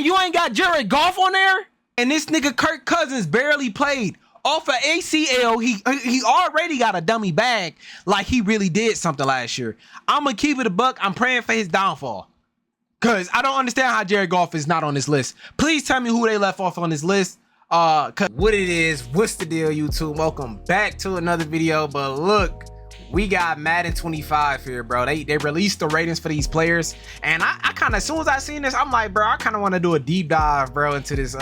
And you ain't got Jared Goff on there? And this nigga Kirk Cousins barely played. Off of ACL, he already got a dummy bag like he really did something last year. I'm going to keep it a buck. I'm praying for his downfall. Because I don't understand how Jared Goff is not on this list. Please tell me who they left off on this list. Cause what it is, what's the deal, YouTube? Welcome back to another video. But look, we got Madden 25 here, bro. They released the ratings for these players, and I kind of, as soon as I seen this, I'm like, bro, I kind of want to do a deep dive, bro, into this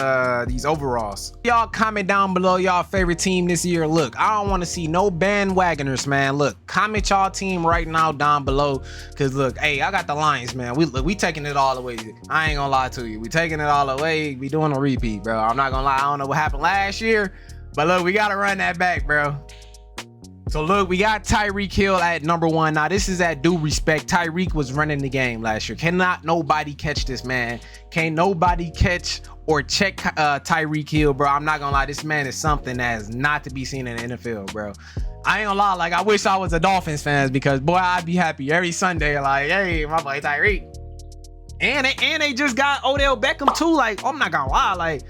these overalls. Y'all comment down below y'all favorite team this year. Look, I don't want to see no bandwagoners, man. Look, comment y'all team right now down below, cause look, hey, I got the Lions, man. We taking it all the way. I ain't gonna lie to you, we taking it all the way. We doing a repeat, bro. I'm not gonna lie, I don't know what happened last year, but look, we gotta run that back, bro. So look, we got Tyreek Hill at number 1. Now this is at due respect. Tyreek was running the game last year. Cannot nobody catch this man. Can't nobody catch or check Tyreek Hill, bro. I'm not gonna lie, this man is something that is not to be seen in the NFL, bro. I ain't gonna lie, like I wish I was a Dolphins fan, because boy, I'd be happy every Sunday, like, hey, my boy Tyreek. And they just got Odell Beckham too. Like, I'm not gonna lie, like,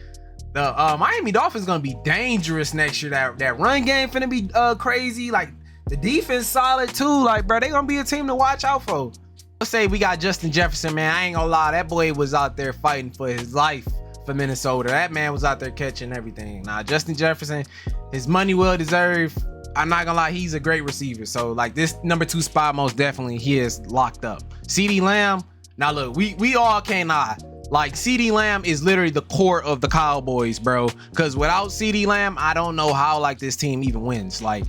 the Miami Dolphins gonna be dangerous next year. That run game finna be crazy. Like, the defense solid too. Like, bro, they gonna be a team to watch out for. Let's say we got Justin Jefferson, man. I ain't gonna lie, that boy was out there fighting for his life for Minnesota. That man was out there catching everything. Now Justin Jefferson, his money well deserved. I'm not gonna lie, he's a great receiver. So like, this number 2 spot, most definitely he is locked up. CeeDee Lamb. Now look, we all can't lie. Like, CeeDee Lamb is literally the core of the Cowboys, bro. Because without CeeDee Lamb, I don't know how, like, this team even wins. Like,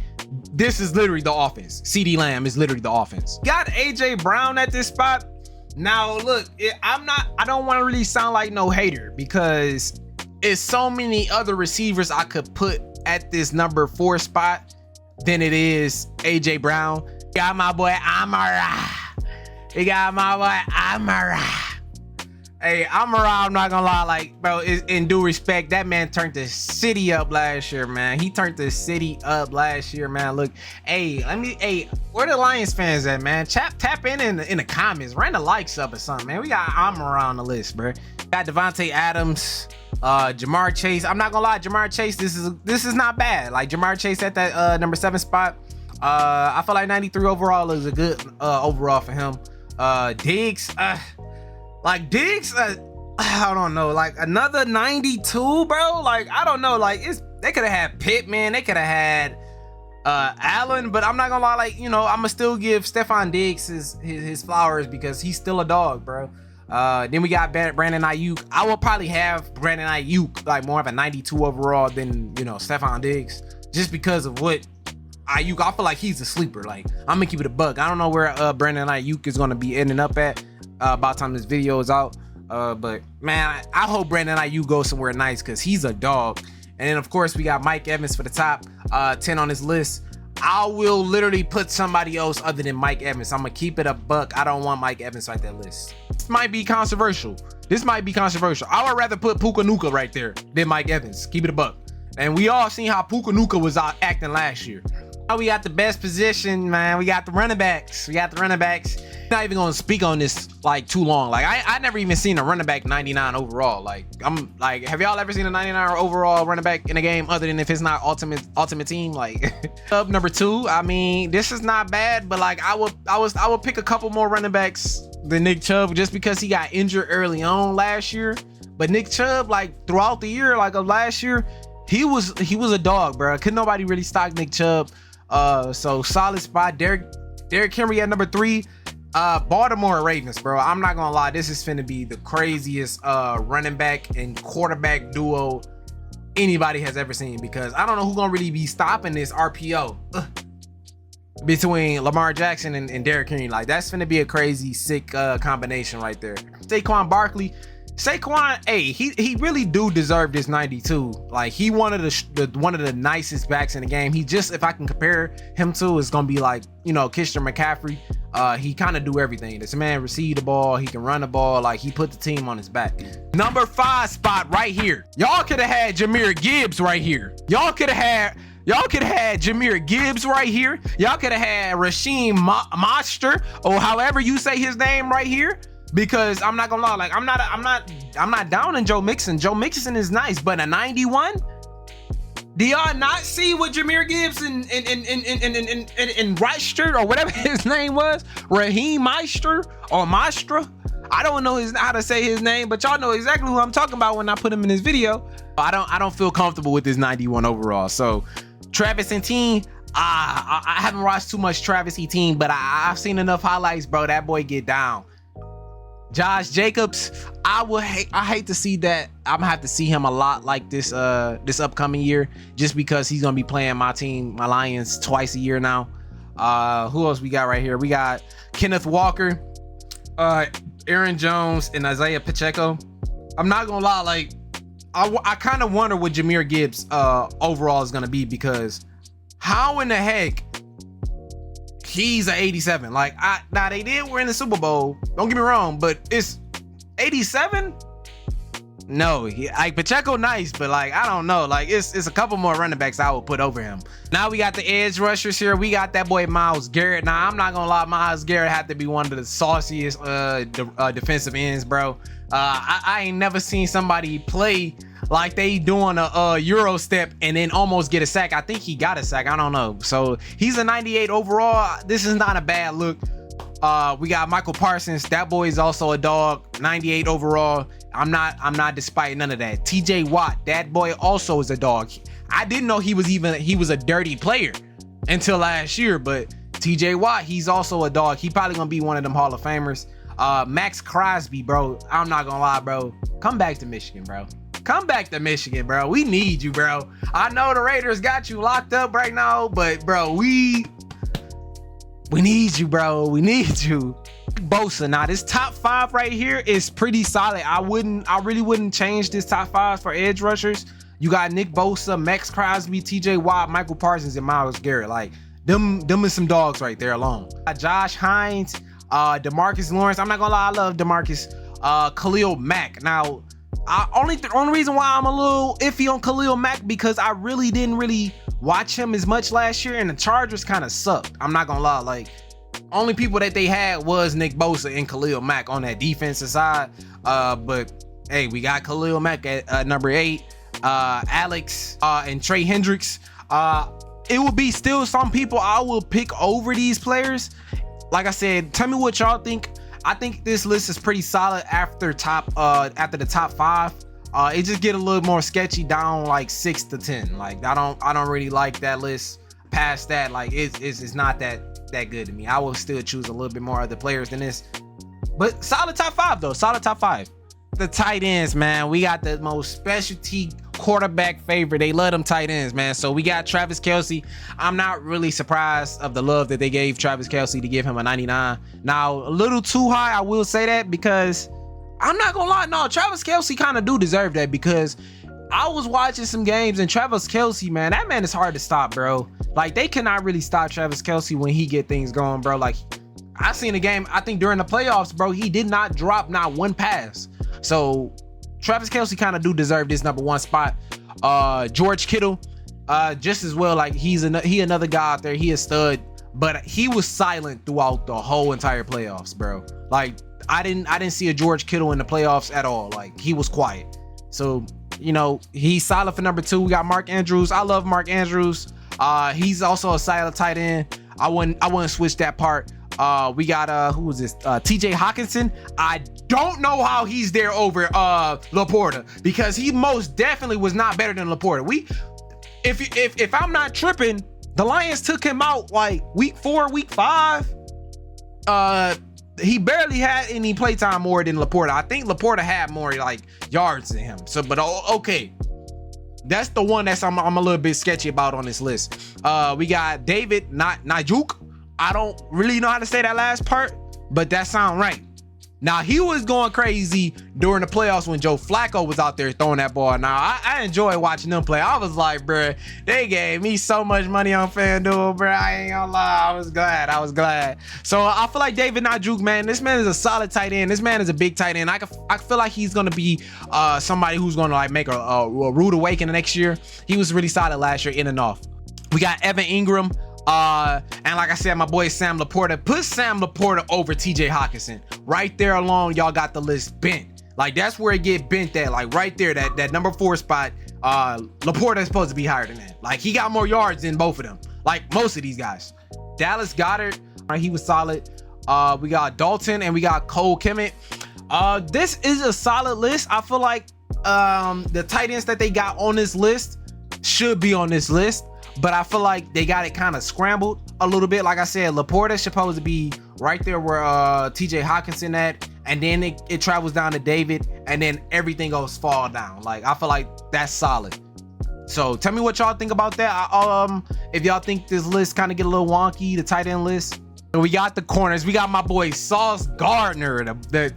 this is literally the offense. CeeDee Lamb is literally the offense. Got AJ Brown at this spot. Now, look, I don't want to really sound like no hater, because it's so many other receivers I could put at this number 4 spot than it is AJ Brown. Got my boy Amara. We got my boy Amara. Hey, I'm not gonna lie, like, bro, in due respect, that man turned the city up last year, man. He turned the city up last year, man. Look, hey, where the Lions fans at, man? Tap in the comments, run the likes up or something, man. We got Amara on the list, bro. Got Devontae Adams, Jamar Chase. I'm not gonna lie, Jamar Chase, this is not bad. Like, Jamar Chase at that number 7 spot. I feel like 93 overall is a good overall for him. Diggs, like Diggs, I don't know, like another 92, bro. Like, I don't know, like, they could have had Pittman, they could have had Allen, but I'm not gonna lie, like, you know, I'm gonna still give Stephon Diggs his flowers, because he's still a dog, bro. Then we got Brandon Ayuk. I will probably have Brandon Ayuk like more of a 92 overall than, you know, Stephon Diggs, just because of what Ayuk, I feel like he's a sleeper. Like, I'm gonna keep it a buck. I don't know where Brandon Ayuk is gonna be ending up at by the time this video is out, but man, I hope Brandon Ayuk goes somewhere nice, because he's a dog. And then of course we got Mike Evans for the top 10 on this list. I will literally put somebody else other than Mike Evans. I'm gonna keep it a buck. I don't want Mike Evans like that list. This might be controversial. I would rather put Puka Nacua right there than Mike Evans. Keep it a buck. And we all seen how Puka Nacua was acting last year. Now we got the best position, man. We got the running backs. Not even gonna speak on this like too long. Like, I never even seen a running back 99 overall. Like, I'm like, have y'all ever seen a 99 overall running back in a game, other than if it's not ultimate team? Like, up number 2. I mean, this is not bad, but like, I would pick a couple more running backs than Nick Chubb, just because he got injured early on last year. But Nick Chubb, like, throughout the year, like of last year, he was a dog, bro. Couldn't nobody really stock Nick Chubb. So solid spot. Derrick Henry at number 3. Baltimore Ravens, bro. I'm not gonna lie, this is finna be the craziest running back and quarterback duo anybody has ever seen, because I don't know who's gonna really be stopping this RPO between Lamar Jackson and Derrick Henry. Like, that's finna be a crazy sick combination right there. Saquon Barkley. Saquon, hey, he really do deserve this 92. Like, he one of the nicest backs in the game. He just, if I can compare him to, it's gonna be like, you know, Christian McCaffrey. He kind of do everything. This man receive the ball, he can run the ball, like, he put the team on his back. Number 5 spot right here. Y'all could have had Jahmyr Gibbs right here. Y'all could have had Jahmyr Gibbs right here. Y'all could have had Rasheem Monster, or however you say his name right here. because I'm not gonna lie, like I'm not down in Joe Mixon. Joe Mixon is nice, but a 91. Do y'all not see what Jahmyr Gibbs and Reister or whatever his name was, Raheem Meister or Maestra? I don't know how to say his name, but y'all know exactly who I'm talking about when I put him in this video. I don't feel comfortable with this 91 overall. So Travis Etienne, I haven't watched too much Travis Etienne, but I've seen enough highlights, bro. That boy get down. Josh Jacobs, I hate to see that. I'm gonna have to see him a lot like this upcoming year, just because he's gonna be playing my team, my Lions, twice a year now. Who else we got right here? We got Kenneth Walker, Aaron Jones, and Isaiah Pacheco. I'm not gonna lie, like I kind of wonder what Jahmyr Gibbs overall is gonna be, because how in the heck he's an 87? Like, now they did win the Super Bowl, don't get me wrong, but it's 87. No, like Pacheco nice, but like I don't know, like it's a couple more running backs I would put over him. Now we got the edge rushers here. We got that boy Myles Garrett. Now I'm not gonna lie, Myles Garrett had to be one of the sauciest defensive ends, bro. I ain't never seen somebody play like they doing a Euro step and then almost get a sack. I think he got a sack, I don't know. So he's a 98 overall. This is not a bad look. We got Michael Parsons. That boy is also a dog, 98 overall. I'm not despite none of that. TJ Watt, that boy also is a dog. I didn't know he was a dirty player until last year, but TJ Watt, he's also a dog. He probably gonna be one of them Hall of Famers. Max Crosby, bro, I'm not gonna lie, bro. Come back to Michigan, bro. Come back to Michigan, bro. We need you, bro. I know the Raiders got you locked up right now, but bro, we need you, bro. We need you. Bosa. Now this top 5 right here is pretty solid. I really wouldn't change this top 5 for edge rushers. You got Nick Bosa, Max Crosby, TJ Watt, Michael Parsons, and Myles Garrett. Like them is some dogs right there alone. Josh Hines, DeMarcus Lawrence. I'm not gonna lie, I love DeMarcus. Khalil Mack. Now, the only reason why I'm a little iffy on Khalil Mack, because I really didn't watch him as much last year, and the Chargers kind of sucked. I'm not gonna lie, like only people that they had was Nick Bosa and Khalil Mack on that defensive side. But hey, we got Khalil Mack at number 8, Alex and Trey Hendricks. It will be still some people I will pick over these players. Like I said, tell me what y'all think. I think this list is pretty solid after the top 5. It just get a little more sketchy down like 6 to 10. Like I don't really like that list. Past that, like it's not that good to me. I will still choose a little bit more other players than this, but solid top 5 though. Solid top 5. The tight ends, man. We got the most specialty quarterback favorite. They love them tight ends, man. So we got Travis Kelce. I'm not really surprised of the love that they gave Travis Kelce to give him a 99. Now a little too high, I will say that, because I'm not gonna lie, no, Travis Kelce kind of do deserve that, because I was watching some games and Travis Kelce, man, that man is hard to stop, bro. Like they cannot really stop Travis Kelce when he get things going, bro. Like I seen a game, I think during the playoffs, bro, he did not drop not one pass. So Travis Kelce kind of do deserve this number 1 spot. George Kittle, just as well. Like he another guy out there. He a stud, but he was silent throughout the whole entire playoffs, bro. Like I didn't see a George Kittle in the playoffs at all. Like he was quiet. So you know, he's solid for number 2. We got Mark Andrews. I love Mark Andrews. He's also a solid tight end. I wouldn't switch that part. We got who is this? TJ Hawkinson. I don't know how he's there over Laporta, because he most definitely was not better than Laporta. If I'm not tripping, the Lions took him out like week 4, week 5. He barely had any playtime more than Laporta. I think Laporta had more like yards than him. So, but okay. That's the one I'm a little bit sketchy about on this list. We got David Njoku. I don't really know how to say that last part, but that sound right. Now he was going crazy during the playoffs when Joe Flacco was out there throwing that ball. Now I enjoy watching them play. I was like, bruh, they gave me so much money on FanDuel, bruh. I ain't gonna lie, I was glad. So I feel like David Njoku, man, this man is a solid tight end. This man is a big tight end. I feel like he's gonna be somebody who's gonna like make a rude awakening next year. He was really solid last year in and off. We got Evan Ingram. And like I said, my boy Sam Laporta. Put Sam Laporta over TJ Hawkinson. Right there alone, y'all got the list bent. Like, that's where it get bent at. Like, right there, that number 4 spot, Laporta is supposed to be higher than that. Like, he got more yards than both of them. Like, most of these guys. Dallas Goedert, he was solid. We got Dalton and we got Cole Kmet. This is a solid list. I feel like the tight ends that they got on this list should be on this list, but I feel like they got it kind of scrambled a little bit. Like I said, Laporta is supposed to be right there where TJ Hawkinson at, and then it travels down to David, and then everything goes fall down. Like, I feel like that's solid. So tell me what y'all think about that. If y'all think this list kind of get a little wonky, the tight end list. And we got the corners. We got my boy Sauce Gardner, the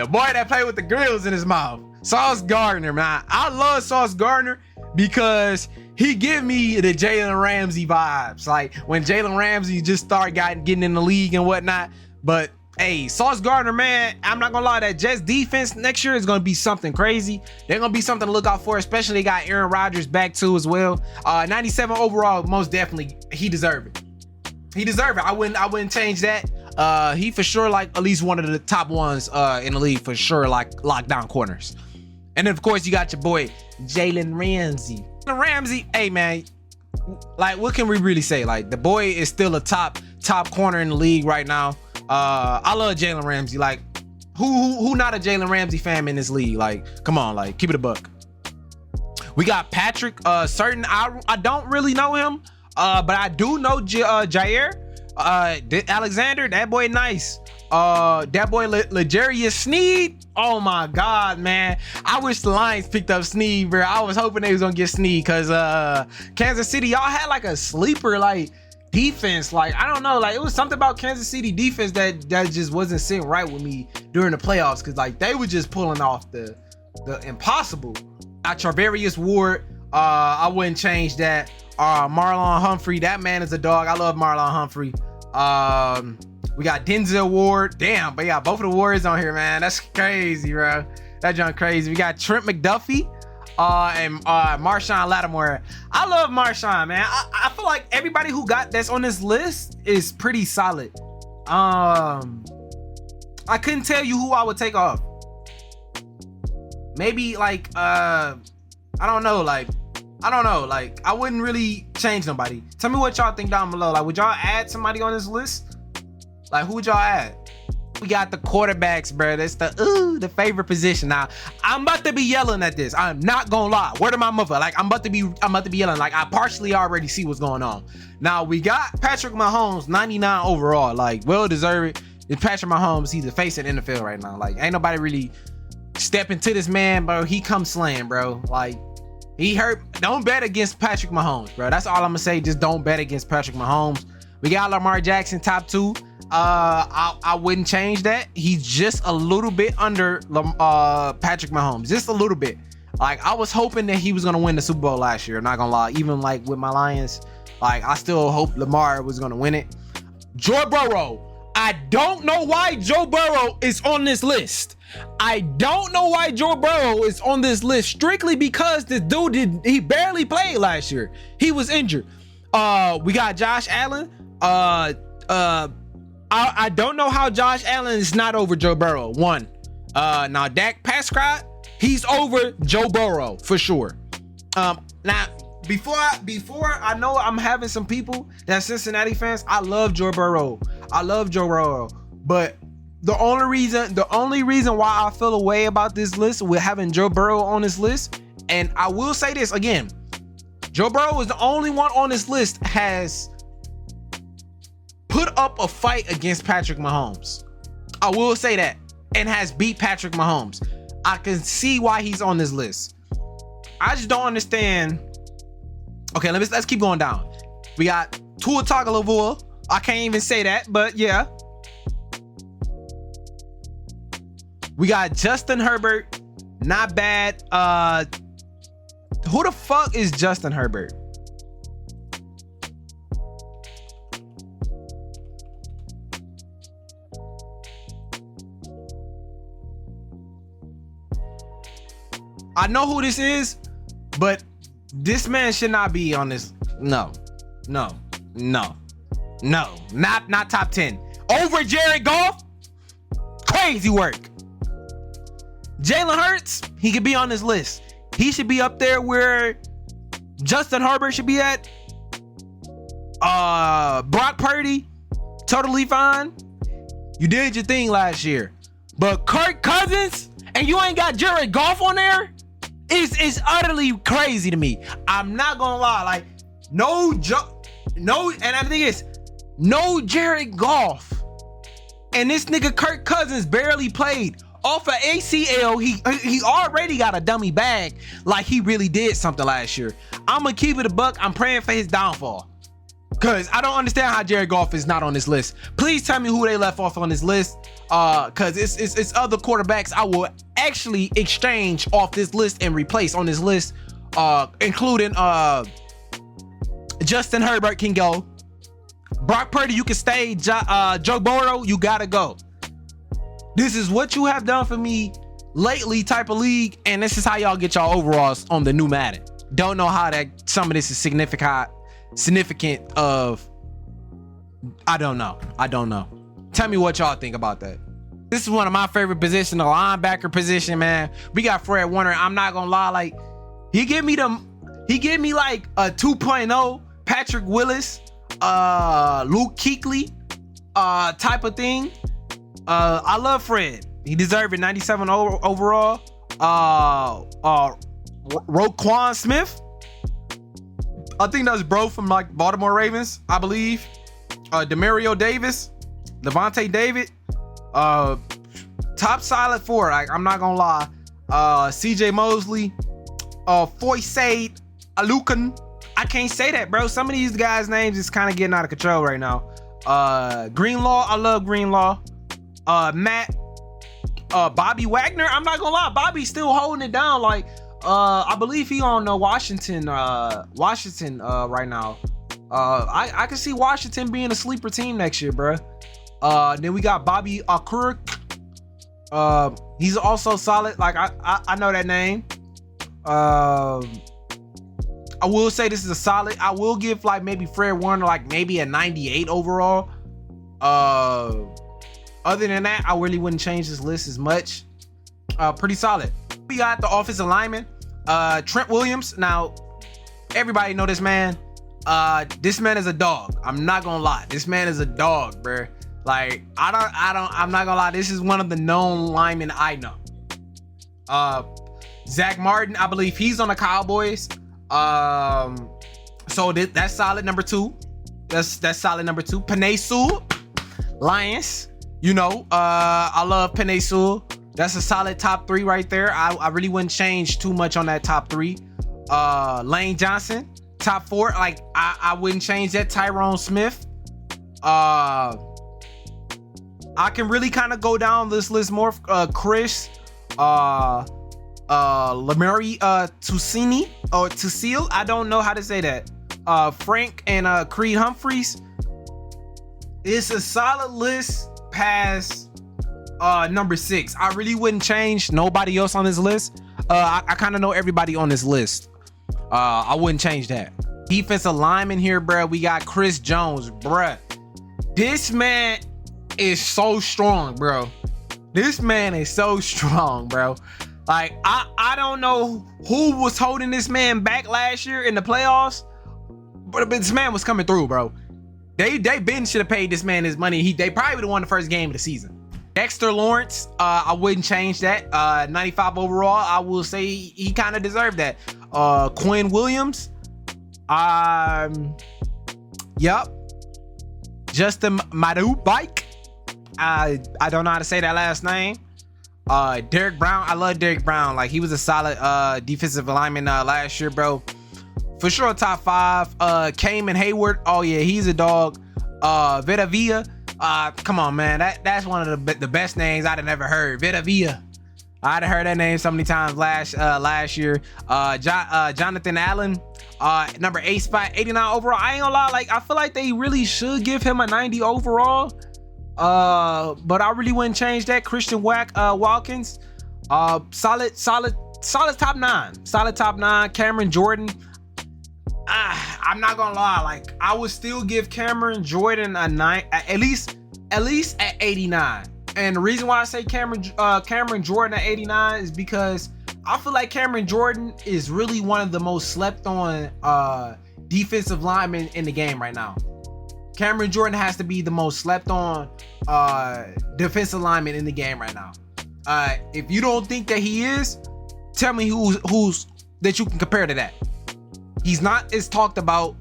boy that played with the grills in his mouth. Sauce Gardner, man. I love Sauce Gardner because he give me the Jalen Ramsey vibes. Like, when Jalen Ramsey just started getting in the league and whatnot. But hey, Sauce Gardner, man, I'm not gonna lie, that Jets defense next year is gonna be something crazy. They're gonna be something to look out for, especially they got Aaron Rodgers back too as well. 97 overall, most definitely, he deserved it. He deserved it. I wouldn't change that. He for sure, like, at least one of the top ones in the league for sure, like lockdown corners. And then of course you got your boy Jalen Ramsey. Ramsey, hey man, like, what can we really say? Like, the boy is still a top corner in the league right now. I love Jalen Ramsey. Like, who not a Jalen Ramsey fan in this league? Like, come on, like, keep it a buck. We got Patrick. I don't really know him, but I do know Jair Alexander. That boy nice. That boy L'Jarius Sneed. Oh my god, man, I wish the Lions picked up Sneed, bro. I was hoping they was gonna get Sneed because Kansas City, y'all had like a sleeper like defense. Like, I don't know, like, it was something about Kansas City defense that just wasn't sitting right with me during the playoffs, because like they were just pulling off the impossible. Charvarius Ward, I wouldn't change that. Marlon Humphrey, that man is a dog. I love Marlon Humphrey. We got Denzel Ward. Damn, but yeah, both of the Warriors on here, man. That's crazy, bro. That junk crazy. We got Trent McDuffie and Marshawn Lattimore. I love Marshawn, man. I feel like everybody who got that's on this list is pretty solid. I couldn't tell you who I would take off. Maybe like I don't know, like I wouldn't really change nobody. Tell me what y'all think down below. Like, would y'all add somebody on this list? Like, who would y'all add? We got the quarterbacks, bro. That's the favorite position. Now, I'm about to be yelling at this. I'm not gonna lie. Word of my mother. Like, I'm about to be yelling. Like, I partially already see what's going on. Now, we got Patrick Mahomes, 99 overall. Like, well deserved. It's Patrick Mahomes. He's the face of the NFL right now. Like, ain't nobody really stepping to this man, bro. He comes slaying, bro. Like, he hurt. Don't bet against Patrick Mahomes, bro. That's all I'm gonna say. Just don't bet against Patrick Mahomes. We got Lamar Jackson, top 2. I wouldn't change that. He's just a little bit under Patrick Mahomes, just a little bit. Like, I was hoping that he was gonna win the Super Bowl last year, not gonna lie. Even like with my Lions, like, I still hope Lamar was gonna win it. Joe Burrow, I don't know why Joe Burrow is on this list. I don't know why Joe Burrow is on this list, strictly because this dude he barely played last year. He was injured. We got Josh Allen. I don't know how Josh Allen is not over Joe Burrow. One. Now Dak Prescott, he's over Joe Burrow for sure. Now before I know I'm having some people that Cincinnati fans, I love Joe Burrow. But the only reason why I feel a way about this list with having Joe Burrow on this list, and I will say this again, Joe Burrow is the only one on this list has put up a fight against Patrick Mahomes. I will say that, and has beat Patrick Mahomes. I can see why he's on this list. I just don't understand. Okay, let's keep going down. We got Tua Tagovailoa. I can't even say that, but yeah. We got Justin Herbert. Not bad. Who the fuck is Justin Herbert? I know who this is, but this man should not be on this. No. No, not top 10. Over Jared Goff? Crazy work. Jalen Hurts, he could be on this list. He should be up there where Justin Herbert should be at. Brock Purdy, totally fine. You did your thing last year. But Kirk Cousins, and you ain't got Jared Goff on there? It's utterly crazy to me. I'm not gonna lie. Like, no, and the thing is, no Jared Goff. And this nigga Kirk Cousins barely played. Off of ACL, he already got a dummy bag like he really did something last year. I'm gonna keep it a buck. I'm praying for his downfall. Cause I don't understand how Jared Goff is not on this list. Please tell me who they left off on this list. Cause it's other quarterbacks I will actually exchange off this list and replace on this list. Including Justin Herbert can go. Brock Purdy, you can stay. Joe Burrow, you gotta go. This is what you have done for me lately type of league, and this is how y'all get y'all overalls on the new Madden. Don't know how that some of this is significant of. I don't know. Tell me what y'all think about that. This is one of my favorite positions, the linebacker position, man. We got Fred Warner. I'm not gonna lie, like he give me like a 2.0 Patrick Willis, Luke Kuechly type of thing. I love Fred. He deserved it. 97 overall. Roquan Smith. I think that's bro from like Baltimore Ravens, I believe. Demario Davis, Levante David. Top solid four. Like, I'm not gonna lie. CJ Mosley. Foysaid Alukan. I can't say that, bro. Some of these guys' names is kind of getting out of control right now. Greenlaw. I love Greenlaw. Matt, Bobby Wagner. I'm not gonna lie, Bobby's still holding it down. Like, I believe he on Washington right now. I can see Washington being a sleeper team next year, bro. Then we got Bobby Okurk. He's also solid. Like, I know that name. I will say this is a solid. I will give like maybe Fred Warner like maybe a 98 overall. Other than that, I really wouldn't change this list as much. Pretty solid. We got the offensive lineman, Trent Williams. Now, everybody know this man. This man is a dog. I'm not gonna lie. This man is a dog, bro. Like, I'm not gonna lie. This is one of the known linemen I know. Zach Martin, I believe he's on the Cowboys. So that's solid number 2. That's solid number 2. Penei Sewell, Lions. You know, I love Penei Sewell. That's a solid top 3 right there. I really wouldn't change too much on that top 3. Lane Johnson, top 4. Like, I wouldn't change that. Tyrone Smith. I can really kind of go down this list more. Chris, Lamari, Tusini or Tusil. I don't know how to say that. Frank and Creed Humphreys. It's a solid list past number 6. I really wouldn't change nobody else on this list. I kind of know everybody on this list. I wouldn't change that. Defensive lineman here, bruh. We got Chris Jones, bruh. This man is so strong, bro. This man is so strong, bro. Like, I don't know who was holding this man back last year in the playoffs, but this man was coming through, bro. They been should have paid this man his money. They probably would have won the first game of the season. Dexter Lawrence, I wouldn't change that. 95 overall, I will say he kind of deserved that. Quinn Williams, yep. Justin Madubike, I don't know how to say that last name. Derek Brown, I love Derek Brown. Like, he was a solid defensive lineman last year, bro. For sure, top 5. Cayman Hayward, oh yeah, he's a dog. Vita Villa, come on, man, that's one of the best names I'd have never heard. Vita Villa, I'd have heard that name so many times last year. Jonathan Allen, number 8 spot, 89 overall. I ain't gonna lie, like, I feel like they really should give him a 90 overall. But I really wouldn't change that. Christian Watkins, solid top 9. Solid top 9. Cameron Jordan, I'm not gonna lie. Like, I would still give Cameron Jordan a 9, at least at 89. And the reason why I say Cameron Jordan at 89 is because I feel like Cameron Jordan is really one of the most slept on defensive linemen in the game right now. Cameron Jordan has to be the most slept on defensive lineman in the game right now. If you don't think that he is, tell me who's that you can compare to that. He's not as talked about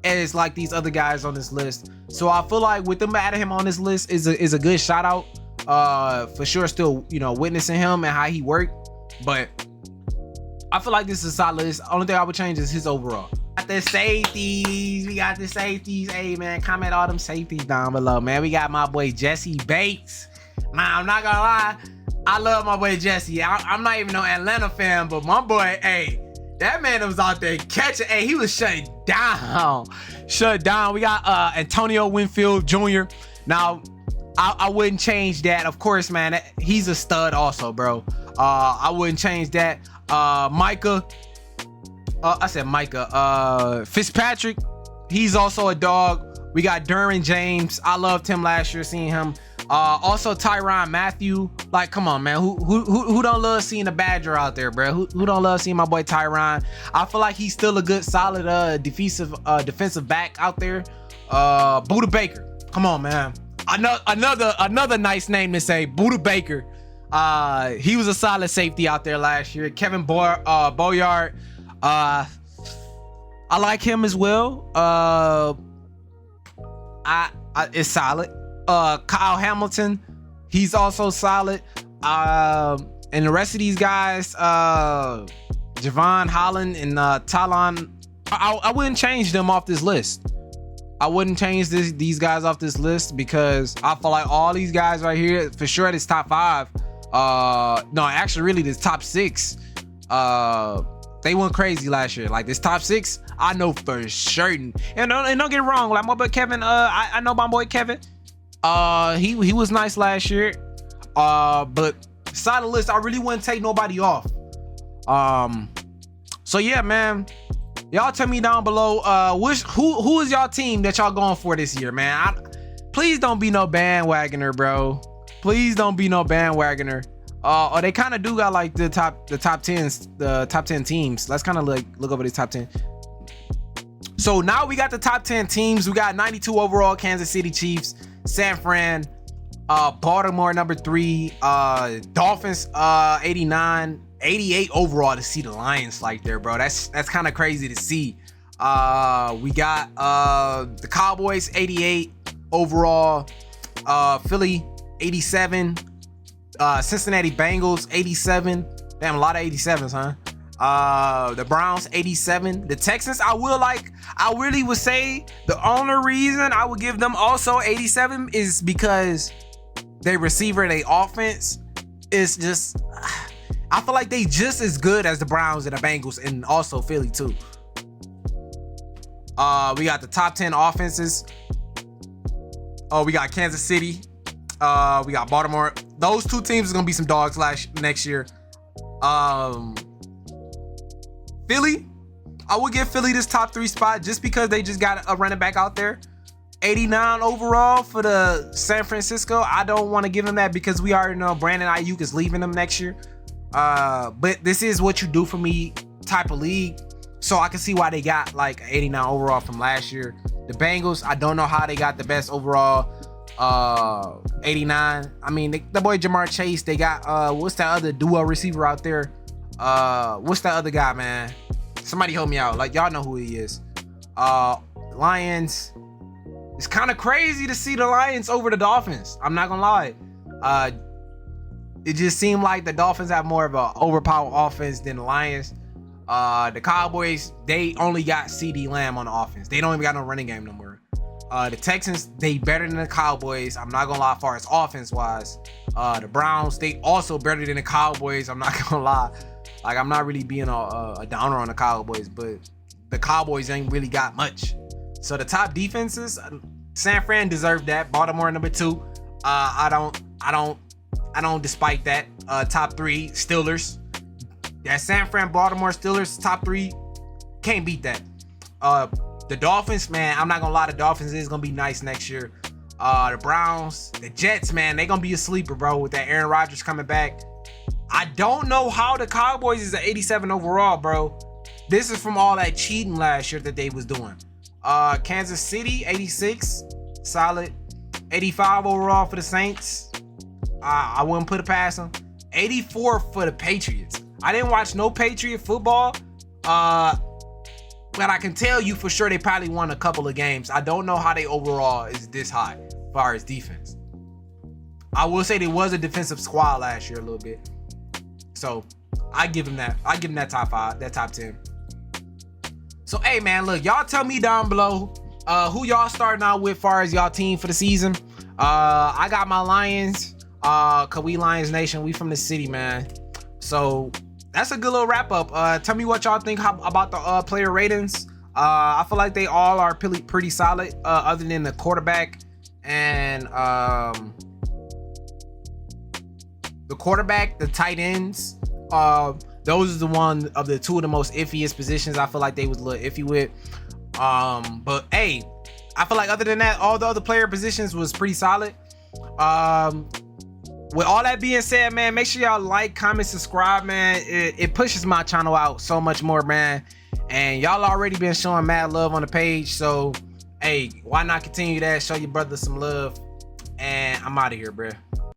as like these other guys on this list. So I feel like with them adding him on this list is a good shout out. For sure, still, you know, witnessing him and how he worked. But I feel like this is a solid list. Only thing I would change is his overall. Got the safeties. We got the safeties. Hey man, comment all them safeties down below, man. We got my boy Jesse Bates. Nah, I'm not gonna lie. I love my boy Jesse. I'm not even no Atlanta fan, but my boy, hey, that man was out there catching. Hey, he was shut down. Shut down. We got Antonio Winfield Jr. Now, I wouldn't change that. Of course, man, he's a stud also, bro. I wouldn't change that. Micah. I said Micah. Fitzpatrick, he's also a dog. We got Derwin James. I loved him last year, seeing him. Also Tyrann Mathieu. Like, come on, man. Who don't love seeing a Badger out there, bro? Who don't love seeing my boy Tyrann? I feel like he's still a good, solid defensive back out there. Buda Baker. Come on, man. Another nice name to say, Buda Baker. He was a solid safety out there last year. Kevin Boyard. I like him as well. It's solid. Kyle Hamilton, he's also solid. And the rest of these guys, Javon Holland and Talon, I wouldn't change them off this list. I wouldn't change these guys off this list because I feel like all these guys right here, for sure, this top 5. No, actually, really, this top 6. They went crazy last year. Like, this top 6, I know for certain. And don't get it wrong, like my boy Kevin, I know my boy Kevin. He was nice last year. But solid list. I really wouldn't take nobody off. So yeah, man. Y'all tell me down below, who is y'all team that y'all going for this year, man? Please don't be no bandwagoner, bro. Please don't be no bandwagoner. Or they kind of do got like the top 10 teams. Let's kind of look over the top 10. So now we got the top 10 teams. We got 92 overall, Kansas City Chiefs, San Fran, Baltimore number 3, Dolphins 89, 88 overall to see the Lions like there, bro. That's kind of crazy to see. We got the Cowboys 88 overall, Philly 87, Cincinnati Bengals 87. Damn, a lot of 87s, huh? The Browns 87. The Texans, I really would say the only reason I would give them also 87 is because their receiver, their offense is just, I feel like they just as good as the Browns and the Bengals and also Philly too. We got the top 10 offenses. We got Kansas City. We got Baltimore. Those two teams are gonna be some dogs next year. Philly, I would give Philly this top 3 spot just because they just got a running back out there. 89 overall for the San Francisco. I don't want to give them that because we already know Brandon Ayuk is leaving them next year. But this is what you do for me type of league. So I can see why they got like 89 overall from last year. The Bengals, I don't know how they got the best overall 89. I mean, the boy Jamar Chase, they got what's that other duo receiver out there? What's that other guy, man? Somebody help me out. Like, y'all know who he is. Lions. It's kind of crazy to see the Lions over the Dolphins. I'm not gonna lie. It just seemed like the Dolphins have more of an overpowered offense than the Lions. The Cowboys, they only got CeeDee Lamb on the offense. They don't even got no running game no more. The Texans, they better than the Cowboys. I'm not gonna lie, as far as offense wise. The Browns, they also better than the Cowboys. I'm not gonna lie. Like, I'm not really being a downer on the Cowboys, but the Cowboys ain't really got much. So the top defenses, San Fran deserved that. Baltimore number 2. I don't despite that. Top 3, Steelers. That San Fran, Baltimore, Steelers top 3, can't beat that. The Dolphins, man, I'm not gonna lie, the Dolphins is gonna be nice next year. The Browns, the Jets, man, they gonna be a sleeper, bro, with that Aaron Rodgers coming back. I don't know how the Cowboys is at 87 overall, bro. This is from all that cheating last year that they was doing. Kansas City, 86, solid. 85 overall for the Saints. I wouldn't put it past them. 84 for the Patriots. I didn't watch no Patriot football, but I can tell you for sure they probably won a couple of games. I don't know how they overall is this high as far as defense. I will say there was a defensive squad last year a little bit. So I give them that. I give them that top 5, that top 10. So hey man, look, y'all tell me down below who y'all starting out with far as y'all team for the season. I got my Lions, cause we Lions Nation, we from the city, man. So that's a good little wrap up. Tell me what y'all think about the player ratings. I feel like they all are pretty solid, other than the quarterback and the tight ends. Those are the one of the two of the most iffiest positions. I feel like they was a little iffy with. But hey, I feel like other than that, all the other player positions was pretty solid. With all that being said, man, make sure y'all like, comment, subscribe, man. It pushes my channel out so much more, man. And y'all already been showing mad love on the page, so hey, why not continue that? Show your brother some love. And I'm out of here, bruh.